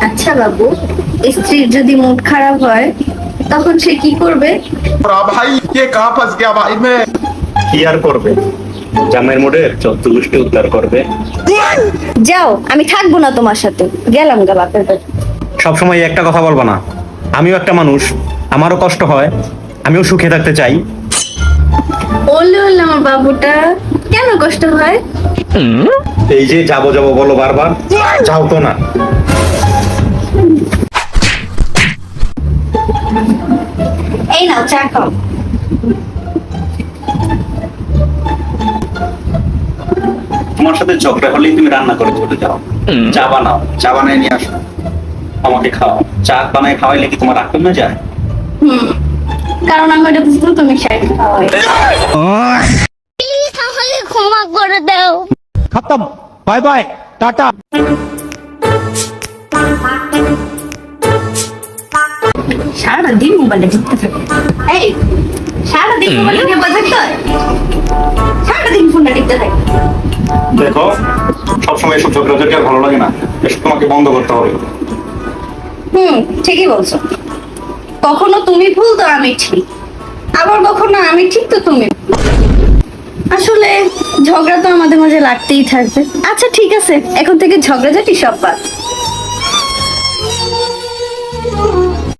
আচ্ছা বাবু, স্ত্রীর যদি মুড খারাপ হয় তখন সে কি করবে? भाई ये कहाँ फंस गया भाई मैं। কি আর করবে, জামাইয়ের মোড়ের চোদ্দ গোষ্ঠী উদ্ধার করবে। যাও, আমি থাকবো না তোমার সাথে, গেলাম গা বাপের বাড়ি। সবসময় একটা কথা বলবা না, আমিও একটা মানুষ, আমারও কষ্ট হয়, আমিও সুখে থাকতে চাই। ওলে ওলে আমার বাবুটা, কেন কষ্ট হয়? এই যে যাবো যাবো বলো বারবার, যাও তো না। এই নাও চা খাও। তোমার সাথে ঝগড়া হলেই তুমি রান্না করে চলে যাও, চা বানাও, চা বানায় নিয়ে আসো, আমাকে খাওয়াও। চা বানায় খাওয়াইলে কি তোমার রাগ কমে যায়? কারণ আমি ওটা বুঝতো তুমি খাই খাওয়াই। তাহলে ক্ষমা করে দাও। खत्म बाय बाय टाटा। সারাদিন মোবাইলে ঢুকতে থাকে। এই, সারাদিন মোবাইলে নিয়ে বসে থাকতে হয়? সারাদিন ফোনটা টিপতে থাকে। দেখো, সবসময় এসব ঝগড়া ঝগড়া ভালো লাগে না, এসব তোমাকে বন্ধ করতে হবে। ঠিকই বলছো। কখনো তুমি ভুল তো আমি ঠিক, আবার কখনো আমি ঠিক তো তুমি। আসলে ঝগড়া তো আমাদের মাঝে লাগতেই থাকবে। আচ্ছা ঠিক আছে, এখন থেকে ঝগড়াঝাটি সব বাদ।